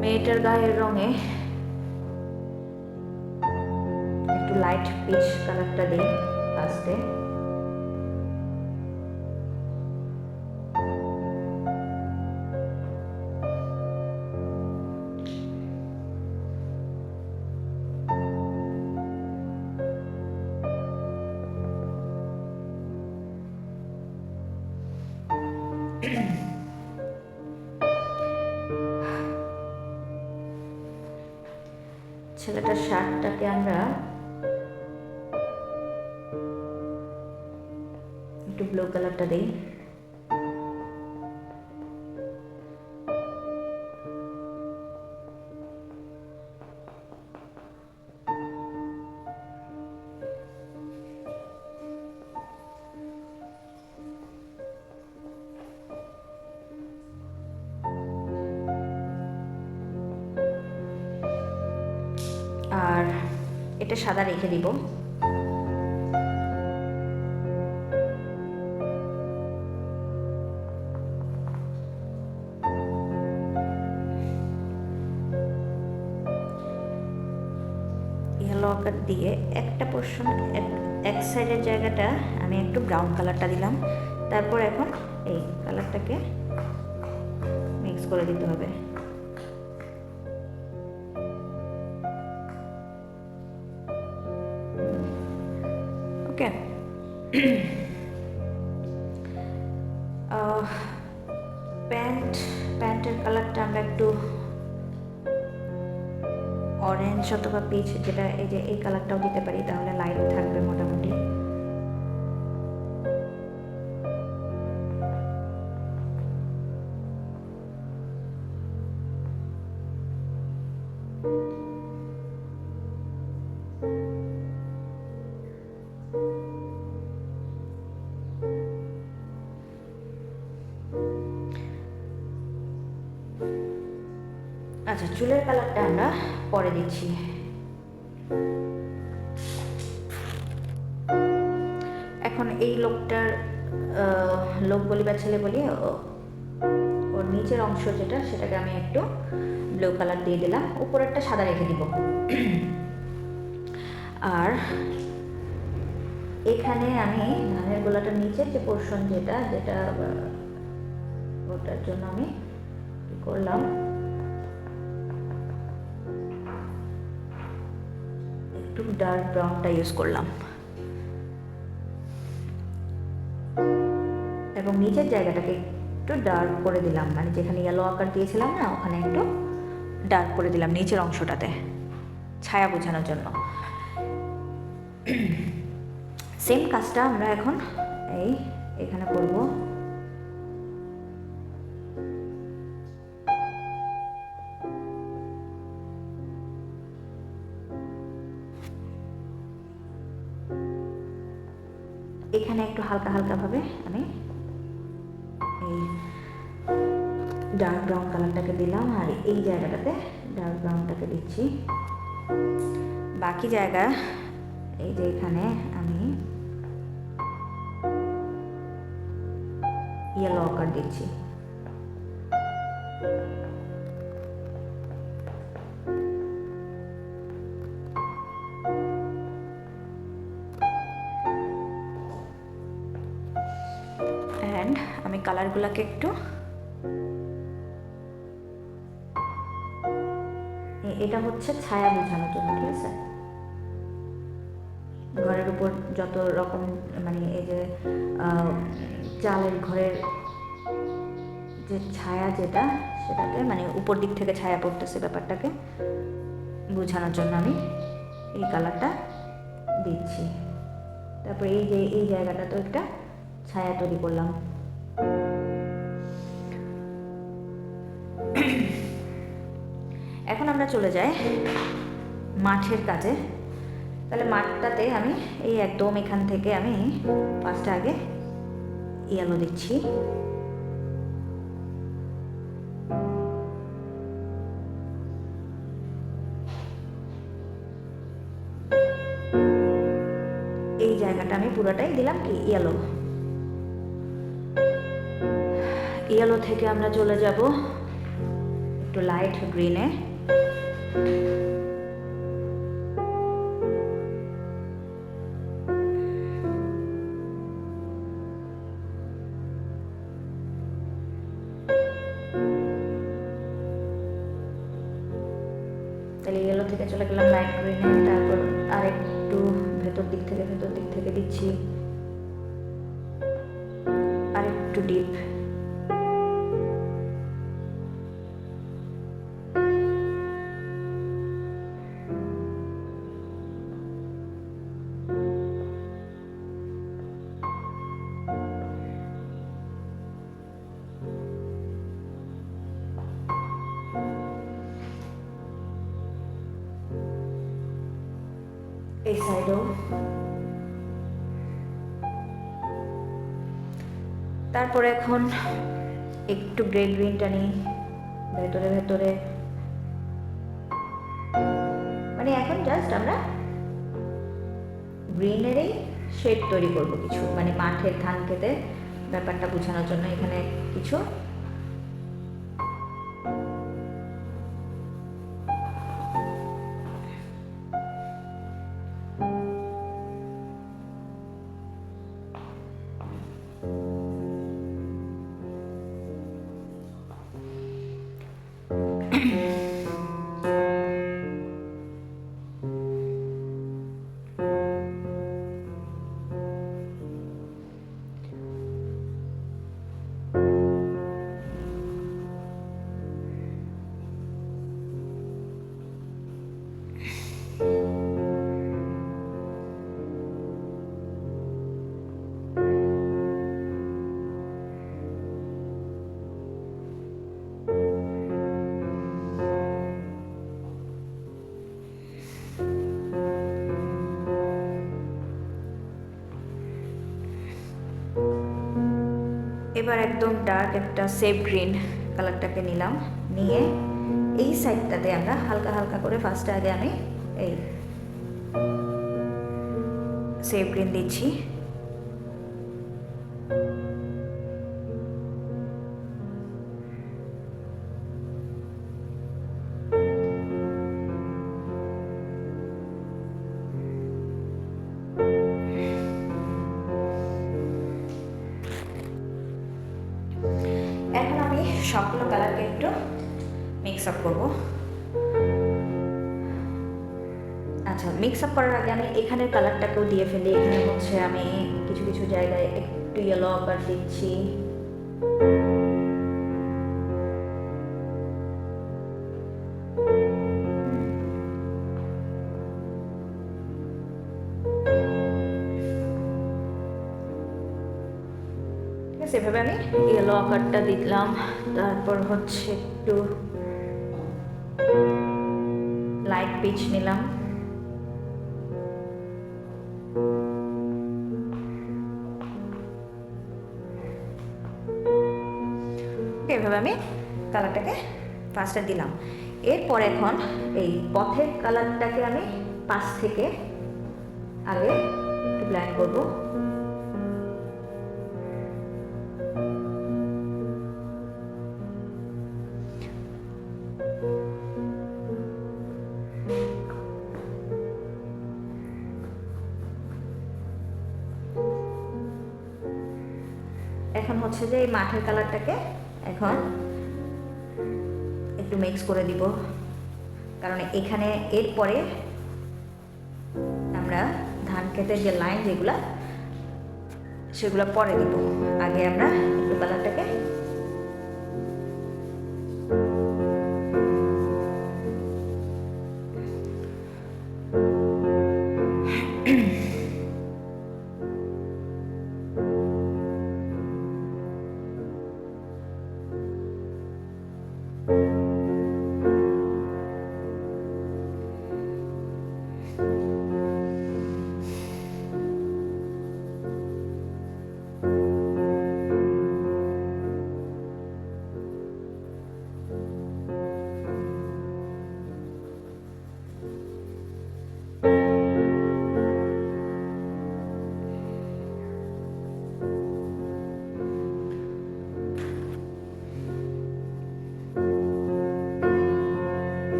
মেয়েটার গায়ের রঙে একটু লাইট পিচ কালারটা দিই ফার্স্টে। ছেলেটার শার্টটাকে আমরা একটু ব্লু কালারটা দিই। আর এটা সাদা রেখে দিব। ইয়েলো আকার দিয়ে একটা পোর্শন, এক সাইডের জায়গাটা আমি একটু ব্রাউন কালারটা দিলাম। তারপর এখন এই কালারটাকে মিক্স করে দিতে হবে। ওকে, প্যান্টের কালারটা আমরা একটু অরেঞ্জ অথবা পিচ, যেটা এই যে এই কালারটাও দিতে পারি, তাহলে লাইট থাকবে মোটামুটি। আচ্ছা, চুলের কালারটা আমরা পরে দিচ্ছি। এখন এই লোকটার লোক বলি বা ছেলে বলি, ওর নিচের অংশ যেটা, সেটাকে আমি একটু ব্লু কালার দিয়ে দিলাম, উপরেরটা সাদা রেখে দিব। আর এখানে আমি ধানের গোলাটার নিচের যে পোর্শন যেটা ওটার জন্য আমি কি করলাম, একটু ডার্ক ব্রাউনটা ইউজ করলাম এবং নিচের জায়গাটাকে একটু ডার্ক করে দিলাম, মানে যেখানে ইয়েলো আকার দিয়েছিলাম না, ওখানে একটু ডার্ক করে দিলাম নিচের অংশটাতে, ছায়া বোঝানোর জন্য। সেম কাজটা আমরা এখন এখানে করব। এখানে একটু হালকা হালকা ভাবে আমি এই ডার্ক ব্রাউন কালারটাকে দিলাম, আর এই জায়গাটাতে ডার্ক ব্রাউনটাকে দিচ্ছি। বাকি জায়গা এই যে এখানে আমি ইয়েলো আকার দিচ্ছি। অ্যান্ড আমি কালারগুলোকে একটু, এটা হচ্ছে ছায়া বোঝানোর জন্য, ঠিক আছে? ঘরের উপর যত রকম, মানে এই যে চালের ঘরের যে ছায়া যেটা, সেটাকে মানে উপর দিক থেকে ছায়া পড়তেছে ব্যাপারটাকে বোঝানোর জন্য আমি এই কালারটা দিচ্ছি। তারপরে এই যে এই জায়গাটা তো একটা ছায়া তৈরি করলাম। এখন আমরা চলে যাই মাঠের কাজে। তাহলে মাঠটাতে আমি এই একদম এখান থেকে আমি ফার্স্টে আগে ইয়েলো দিচ্ছি। এই জায়গাটা আমি পুরোটাই দিলাম কি ইয়েলো। ইয়েলো থেকে আমরা চলে যাব একটু লাইট গ্রিনে। তাহলে ইয়েলো থেকে চলে গেলাম লাইট গ্রিনে, তারপর আর একটু ভেতর দিক থেকে দিচ্ছি আর একটু ডিপ। এই সাইডও। তারপরে এখন একটু গ্রে গ্রিনটা নিই ভেতরে, মানে মানে এখন জাস্ট আমরা গ্রিনেরই শেড তৈরি করব কিছু, মানে মাঠের ধান খেতে ব্যাপারটা বোঝানোর জন্য এখানে কিছু এবার একদম ডার্ক একটা সেফ গ্রিন কালারটাকে নিলাম, নিয়ে এই সাইডটাতে আমরা হালকা হালকা করে ফার্স্টে আগে আমি এই সেফ গ্রিন দিচ্ছি। এখন আমি সবগুলো কালারকে একটু মিক্স আপ করবো। আচ্ছা, মিক্স আপ করার আগে আমি এখানের কালারটাকেও দিয়ে ফেলি। এখানে হচ্ছে আমি কিছু কিছু জায়গায় একটু ইয়েলো আবার দিচ্ছি। সেভাবে আমি ইয়েলো আকারটা দিলাম, তারপর হচ্ছে একটু লাইট পিচ নিলাম, এভাবে আমি কালারটাকে ফার্স্টে দিলাম। এরপর এখন এই পথের কালারটাকে আমি পাশ থেকে আগে একটু ব্ল্যান্ড করবো। এখন হচ্ছে যে এই মাঠের কালারটাকে এখন একটু মিক্স করে দিব, কারণ এখানে এরপরে আমরা ধান ক্ষেতের যে লাইন যেগুলা সেগুলো পরে দিব। আগে আমরা একটু কালারটাকে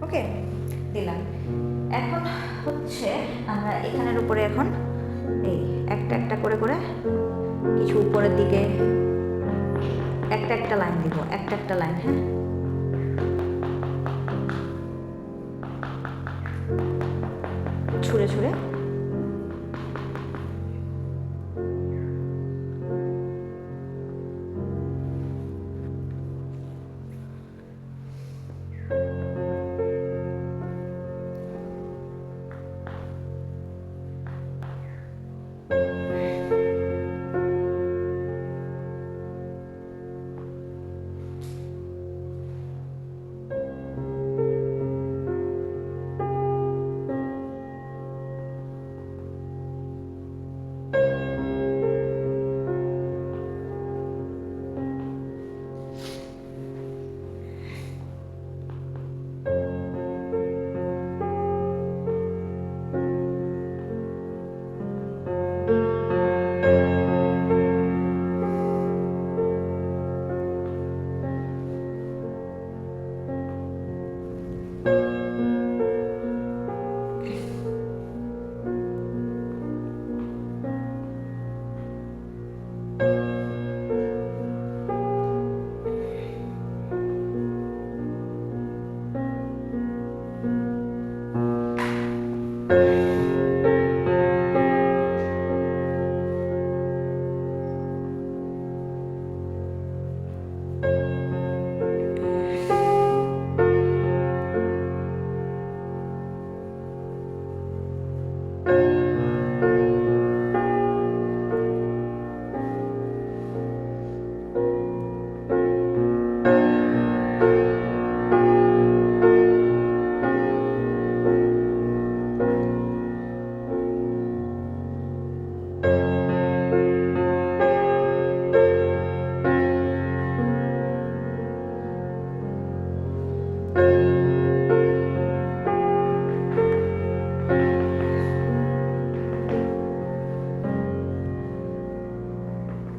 ওকে দিলাম। এখন হচ্ছে আমরা এখানের উপরে এখন এই একটা একটা করে করে কিছু উপরের দিকে একটা একটা লাইন দিব, একটা একটা লাইন। হ্যাঁ, ছুঁড়ে ছুঁড়ে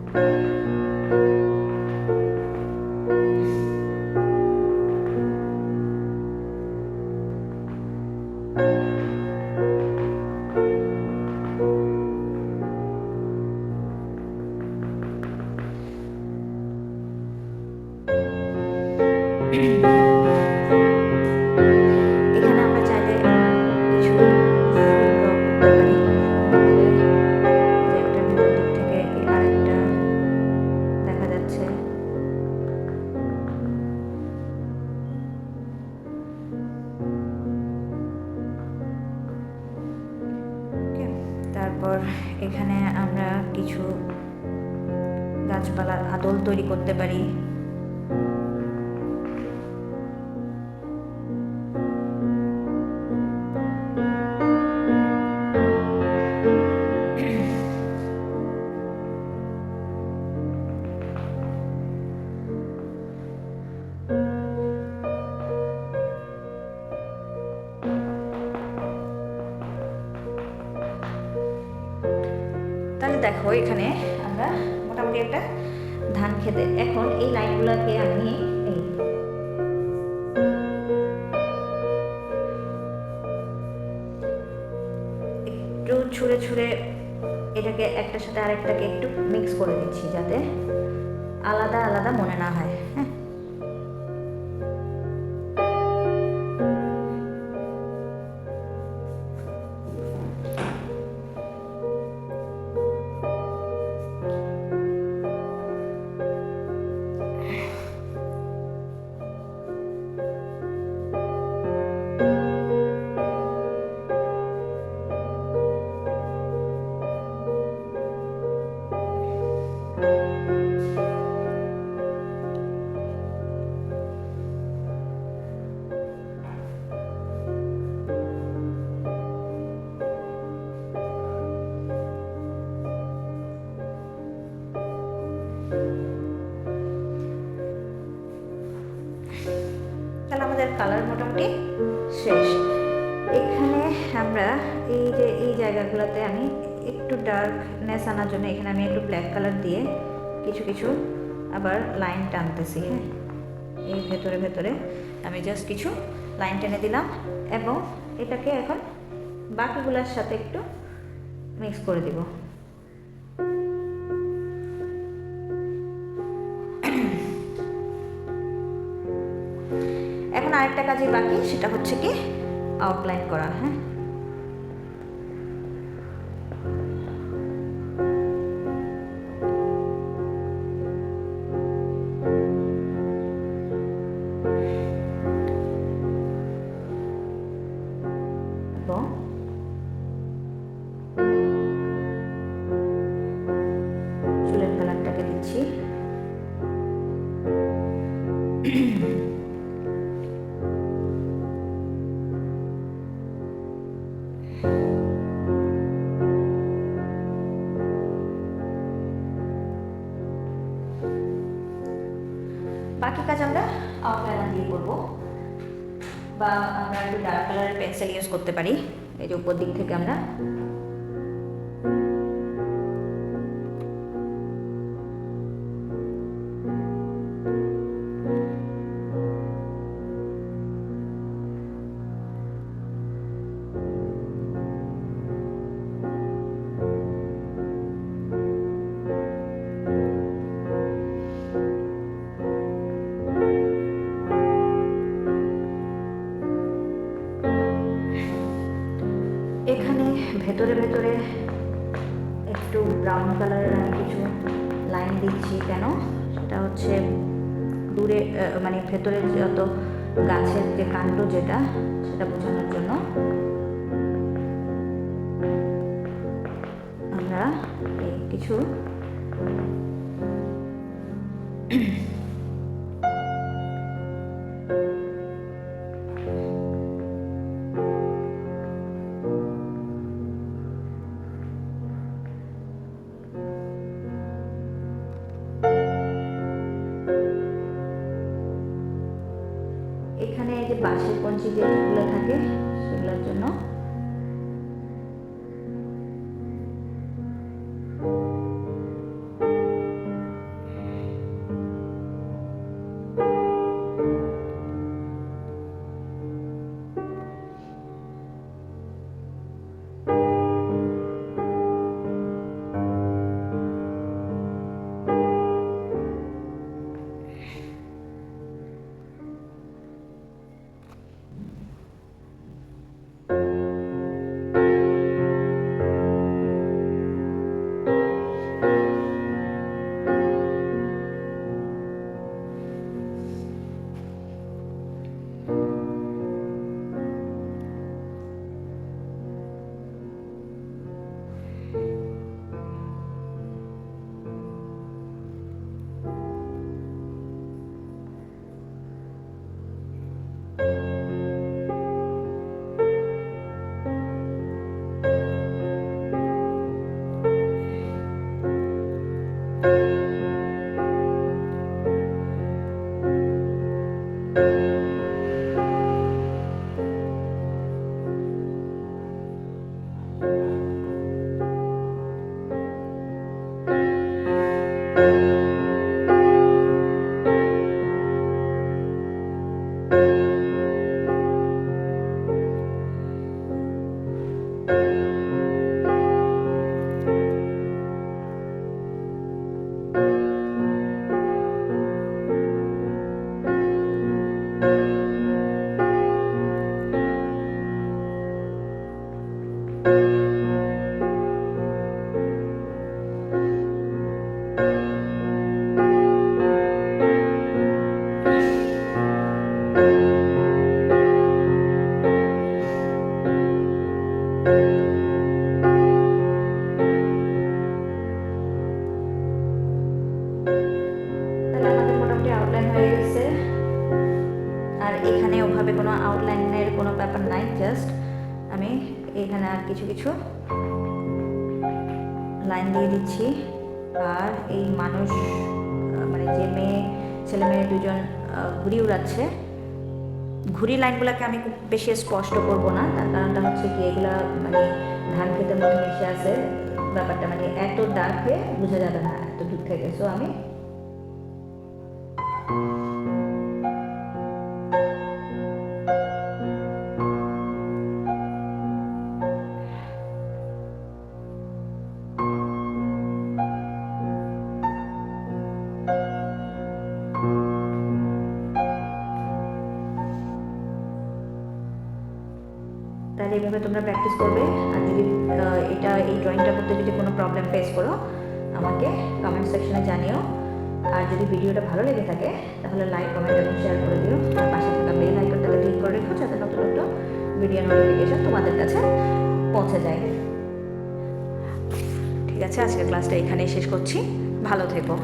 এখানে আমরা চাইলে কিছু ফুল ড্র করতে পারি। যে একটার ভেতর দিক থেকে আরেকটা দেখা যাচ্ছে। তারপর এখানে আমরা কিছু গাছপালার আদল তৈরি করতে পারি। তাহলে দেখো এখানে আমরা মোটামুটি একটা ধান খেতে, এখন এই লাইনগুলোকে আমি একটু ছুঁড়ে ছুঁড়ে এটাকে একটার সাথে আরেকটাকে একটু মিক্স করে দিচ্ছি যাতে আলাদা আলাদা মনে না হয়। হ্যাঁ, তাহলে আমাদের কালার মোটামুটি শেষ। এখানে আমরা এই জায়গাগুলোতে আমি একটু ডার্কনেস আনার জন্য এখানে আমি একটু ব্ল্যাক কালার দিয়ে কিছু কিছু আবার লাইন টানতেছি। হ্যাঁ, এই ভেতরে ভেতরে আমি জাস্ট কিছু লাইন টেনে দিলাম এবং এটাকে এখন বাকিগুলোর সাথে একটু মিক্স করে দিব। এখন আরেকটা কাজই বাকি, সেটা হচ্ছে কি আউটলাইন করা। হ্যাঁ, চুলের কালারটাকে দিচ্ছি। বাকি কাজ আমরা আউটলাইনার দিয়ে করবো, বা আমরা একটু ডার্ক কালারের পেন্সিল ইউজ করতে পারি। এই যে উপর দিক থেকে আমরা এখানে ভেতরে ভেতরে একটু ব্রাউন কালারের আমি কিছু লাইন দিচ্ছি। কেন? সেটা হচ্ছে দূরে মানে ভেতরে যত গাছের যে কাণ্ড যেটা, সেটা বোঝানোর জন্য আমরা কিছু এখানে যে বাঁশের কঞ্চি যেগুলো থাকে সেগুলোর জন্য আর এখানে ওভাবে কোনো আউটলাইনের কোনো ব্যাপার নাই, জাস্ট আমি এখানে আর কিছু কিছু লাইন দিয়ে দিচ্ছি। আর এই মানুষ মানে যে ছেলে মেয়ে দুজন ঘুড়ি উড়াচ্ছে, ঘুড়ি লাইনগুলোকে আমি খুব বেশি স্পষ্ট করব না, তার কারণটা হচ্ছে কি এগুলা মানে ধান ক্ষেতের মধ্যে মিশে আছে, ব্যাপারটা মানে এত ডার্ক হয়ে বোঝা যাবে না এত দূর থেকে। সো আমি তাহলে এইভাবে তোমরা প্র্যাকটিস করবে। আর যদি এই ড্রয়িংটা করতে যদি কোনো প্রবলেম ফেস করো আমাকে কমেন্ট সেকশনে জানিও। আর যদি ভিডিওটা ভালো লেগে থাকে তাহলে লাইক, কমেন্ট এবং শেয়ার করে দিও। আর পাশে থাকা বেল আইকনটাতে ক্লিক করে রেখো যাতে নতুন নতুন ভিডিও নোটিফিকেশন তোমাদের কাছে পৌঁছে যায়। ঠিক আছে, আজকের ক্লাসটা এখানেই শেষ করছি। ভালো থেকো।